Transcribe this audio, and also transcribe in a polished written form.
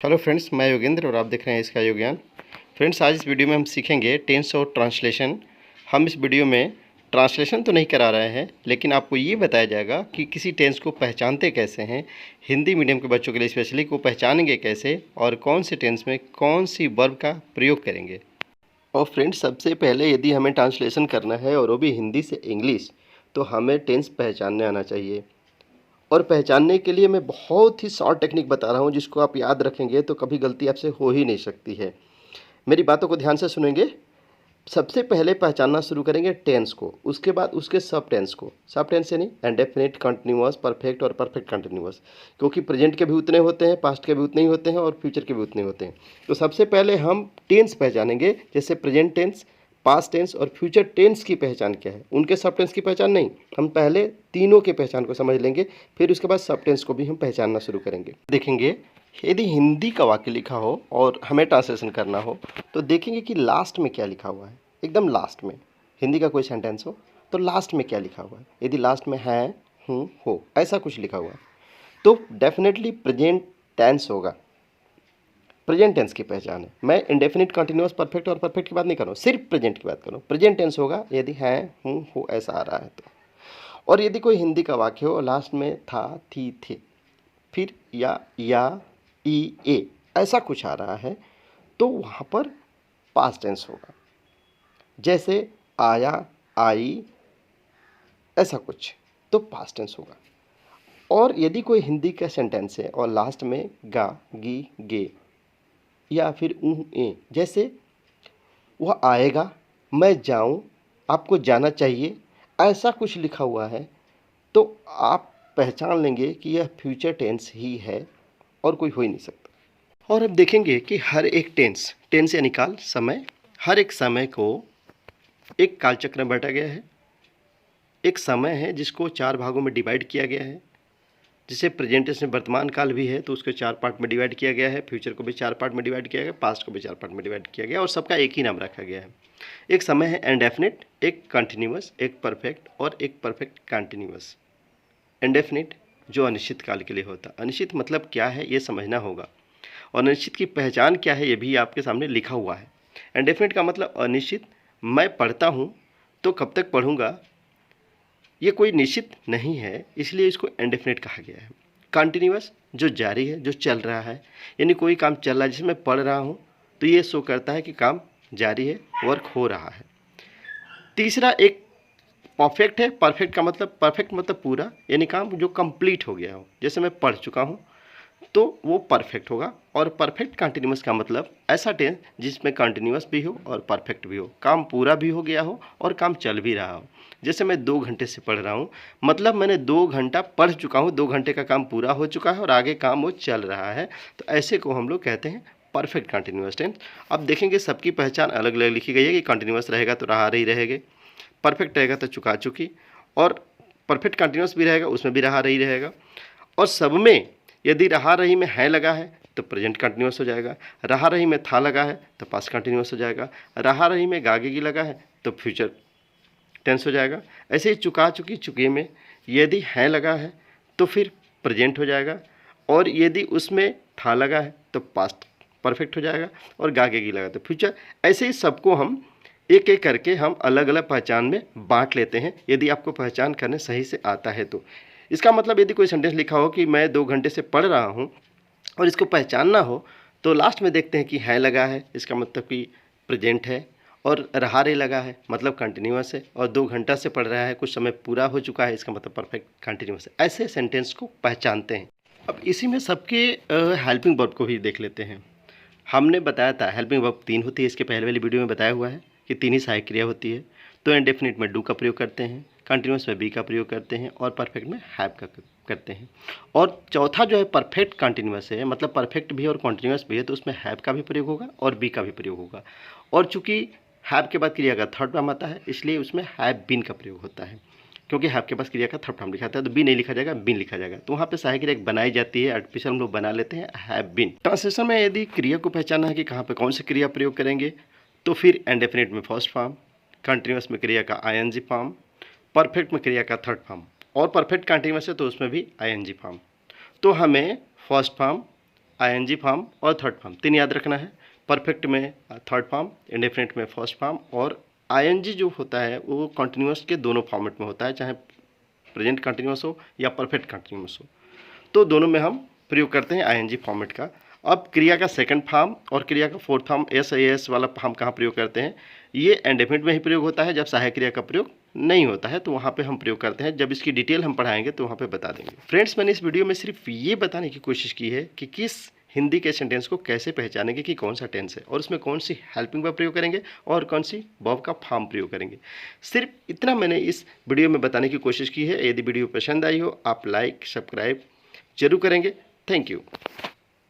Hello friends, मैं योगेंद्र और आप देख रहे हैं इसका योग ज्ञान। फ्रेंड्स, आज इस वीडियो में हम सीखेंगे टेंस और ट्रांसलेशन। हम इस वीडियो में ट्रांसलेशन तो नहीं करा रहे हैं, लेकिन आपको ये बताया जाएगा कि किसी टेंस को पहचानते कैसे हैं, हिंदी मीडियम के बच्चों के लिए स्पेशली को पहचानेंगे कैसे और कौन से टेंस में कौन सी वर्ब का प्रयोग करेंगे। और फ्रेंड्स, सबसे पहले यदि हमें ट्रांसलेशन करना है और वो भी हिंदी से इंग्लिश, तो हमें टेंस पहचानने आना चाहिए। और पहचानने के लिए मैं बहुत ही शॉर्ट टेक्निक बता रहा हूँ, जिसको आप याद रखेंगे तो कभी गलती आपसे हो ही नहीं सकती है। मेरी बातों को ध्यान से सुनेंगे। सबसे पहले पहचानना शुरू करेंगे टेंस को, उसके बाद उसके सब टेंस को। सब टेंस यानी इंडेफिनिट, कंटिन्यूअस, परफेक्ट और परफेक्ट कंटिन्यूअस, क्योंकि प्रेजेंट के भी उतने होते हैं, पास्ट के भी उतने ही होते हैं और फ्यूचर के भी उतने होते हैं। तो सबसे पहले हम टेंस पहचानेंगे, जैसे प्रेजेंट टेंस, पास्ट टेंस और फ्यूचर टेंस की पहचान क्या है। उनके सब टेंस की पहचान नहीं, हम पहले तीनों के पहचान को समझ लेंगे, फिर उसके बाद सब टेंस को भी हम पहचानना शुरू करेंगे। देखेंगे यदि हिंदी का वाक्य लिखा हो और हमें ट्रांसलेशन करना हो, तो देखेंगे कि लास्ट में क्या लिखा हुआ है। एकदम लास्ट में हिंदी का कोई सेंटेंस हो तो लास्ट में क्या लिखा हुआ है। यदि लास्ट में है, हूँ, हो, ऐसा कुछ लिखा हुआ है तो डेफिनेटली प्रेजेंट टेंस होगा। प्रेजेंट टेंस की पहचान है। मैं इंडेफिनिट, कंटिन्यूअस, परफेक्ट और परफेक्ट की बात नहीं कर रहा हूँ, सिर्फ प्रेजेंट की बात कर रहा हूँ। प्रेजेंट टेंस होगा यदि है, हूँ, हो ऐसा आ रहा है तो। और यदि कोई हिंदी का वाक्य हो और लास्ट में था, थी, थे, फिर या, ई, ए ऐसा कुछ आ रहा है तो वहाँ पर पास्ट टेंस होगा। जैसे आया, आई, ऐसा कुछ, तो पास्ट टेंस होगा। और यदि कोई हिंदी का सेंटेंस है और लास्ट में गा, गी, गे या फिर ऊँ, ए, जैसे वह आएगा, मैं जाऊँ, आपको जाना चाहिए, ऐसा कुछ लिखा हुआ है, तो आप पहचान लेंगे कि यह फ्यूचर टेंस ही है और कोई हो ही नहीं सकता। और अब देखेंगे कि हर एक टेंस, टेंस यानी काल, समय, हर एक समय को एक कालचक्र में बांटा गया है। एक समय है जिसको 4 भागों में डिवाइड किया गया है। जिसे प्रेजेंट टेंस में वर्तमान काल भी है तो उसको 4 पार्ट में डिवाइड किया गया है, फ्यूचर को भी 4 पार्ट में डिवाइड किया गया, पास्ट को भी 4 पार्ट में डिवाइड किया गया और सबका एक ही नाम रखा गया है। एक समय है इंडेफिनिट, एक कंटिन्यूअस, एक परफेक्ट और एक परफेक्ट कंटिन्यूअस। इंडेफिनिट जो अनिश्चित काल के लिए होता है। अनिश्चित मतलब क्या है ये समझना होगा, और अनिश्चित की पहचान क्या है ये भी आपके सामने लिखा हुआ है। इंडेफिनिट का मतलब अनिश्चित, मैं पढ़ता हूँ तो कब तक पढ़ूँगा ये कोई निश्चित नहीं है, इसलिए इसको इंडेफिनिट कहा गया है। कंटिन्यूअस जो जारी है, जो चल रहा है, यानी कोई काम चल रहा है, जैसे मैं पढ़ रहा हूँ तो ये शो करता है कि काम जारी है, वर्क हो रहा है। तीसरा एक परफेक्ट है। परफेक्ट का मतलब, परफेक्ट मतलब पूरा, यानी काम जो कंप्लीट हो गया हो। जैसे मैं पढ़ चुका हूँ तो वो परफेक्ट होगा। और परफेक्ट कंटिन्यूअस का मतलब ऐसा टेंस जिसमें कंटिन्यूअस भी हो और परफेक्ट भी हो, काम पूरा भी हो गया हो और काम चल भी रहा हो। जैसे मैं 2 घंटे से पढ़ रहा हूँ, मतलब मैंने 2 घंटा पढ़ चुका हूँ, 2 घंटे का काम पूरा हो चुका है और आगे काम वो चल रहा है, तो ऐसे को हम लोग कहते हैं परफेक्ट कंटिन्यूअस टेंस। अब देखेंगे सबकी पहचान अलग अलग लिखी गई है कि कंटिन्यूअस रहेगा तो रहा रही रहेगी, परफेक्ट रहेगा तो चुका चुकी, और परफेक्ट कंटिन्यूअस भी रहेगा उसमें भी रहा रही रहेगा। और सब में यदि रहा रही में है लगा है तो प्रेजेंट कंटिन्यूअस हो जाएगा, रहा रही में था लगा है तो पास्ट कंटिन्यूअस हो जाएगा, रहा रही में गागेगी लगा है तो फ्यूचर टेंस हो जाएगा। ऐसे ही चुका चुकी चुके में यदि है लगा है तो फिर प्रेजेंट हो जाएगा, और यदि उसमें था लगा है तो पास्ट परफेक्ट हो जाएगा, और गागेगी लगा तो फ्यूचर। ऐसे ही सबको हम एक एक करके हम अलग अलग पहचान में बांट लेते हैं, यदि आपको पहचान करने सही से आता है तो। इसका मतलब यदि कोई सेंटेंस लिखा हो कि मैं 2 घंटे से पढ़ रहा हूँ और इसको पहचानना हो तो लास्ट में देखते हैं कि है लगा है, इसका मतलब कि प्रेजेंट है, और रहा रे लगा है मतलब कंटिन्यूअस है, और 2 घंटा से पढ़ रहा है, कुछ समय पूरा हो चुका है, इसका मतलब परफेक्ट कंटिन्यूअस है। ऐसे सेंटेंस को पहचानते हैं। अब इसी में सबके हेल्पिंग वर्ब को भी देख लेते हैं। हमने बताया था हेल्पिंग वर्ब 3 होती है, इसके पहले वाली वीडियो में बताया हुआ है कि 3 ही सहायक क्रिया होती है। तो इंडेफिनिट में डू का प्रयोग करते हैं, कंटिन्यूअस में बी का प्रयोग करते हैं और परफेक्ट में हैव का करते हैं। और चौथा जो है परफेक्ट कंटिन्यूअस है, मतलब परफेक्ट भी और कंटिन्यूअस भी है, तो उसमें हैव का भी प्रयोग होगा और बी का भी प्रयोग होगा। और चूंकि हैव के बाद क्रिया का थर्ड फॉर्म आता है, इसलिए उसमें हैव बीन का प्रयोग होता है, क्योंकि हैव के पास क्रिया का थर्ड फॉर्म लिखा था तो बी नहीं लिखा जाएगा, बीन लिखा जाएगा। तो वहाँ पे सहायक क्रिया बनाई जाती है, आर्टिफिशियल हम लोग बना लेते हैं हैव बीन। ट्रांसलेशन में यदि क्रिया को पहचानना है कि कहाँ पे कौन सी क्रिया प्रयोग करेंगे, तो फिर इंडेफिनिट में फर्स्ट फॉर्म, कंटिन्यूअस में क्रिया का आईएनजी फॉर्म, परफेक्ट में क्रिया का थर्ड फॉर्म, और परफेक्ट कंटिन्यूअस है तो उसमें भी आईएनजी फॉर्म। तो हमें फर्स्ट फॉर्म, आईएनजी फॉर्म और थर्ड फॉर्म, 3 याद रखना है। परफेक्ट में थर्ड फॉर्म, इंडेफिनिट में फर्स्ट फॉर्म, और आईएनजी जो होता है वो कंटिन्यूअस के दोनों फॉर्मेट में होता है, चाहे प्रेजेंट कंटिन्यूअस हो या परफेक्ट कंटिन्यूअस हो, तो दोनों में हम प्रयोग करते हैं आईएनजी फॉर्मेट का। अब क्रिया का सेकंड फॉर्म और क्रिया का फोर्थ फॉर्म एस वाला हम कहाँ प्रयोग करते हैं? ये इंडेफिनिट में ही प्रयोग होता है, जब सहायक क्रिया का प्रयोग नहीं होता है तो वहाँ पे हम प्रयोग करते हैं। जब इसकी डिटेल हम पढ़ाएंगे तो वहाँ पे बता देंगे। फ्रेंड्स, मैंने इस वीडियो में सिर्फ ये बताने की कोशिश की है कि किस हिंदी के सेंटेंस को कैसे पहचानेंगे कि कौन सा टेंस है और उसमें कौन सी हेल्पिंग वर्ब प्रयोग करेंगे और कौन सी वर्ब का फॉर्म प्रयोग करेंगे। सिर्फ इतना मैंने इस वीडियो में बताने की कोशिश की है। यदि वीडियो पसंद आई हो आप लाइक सब्सक्राइब जरूर करेंगे। Thank you.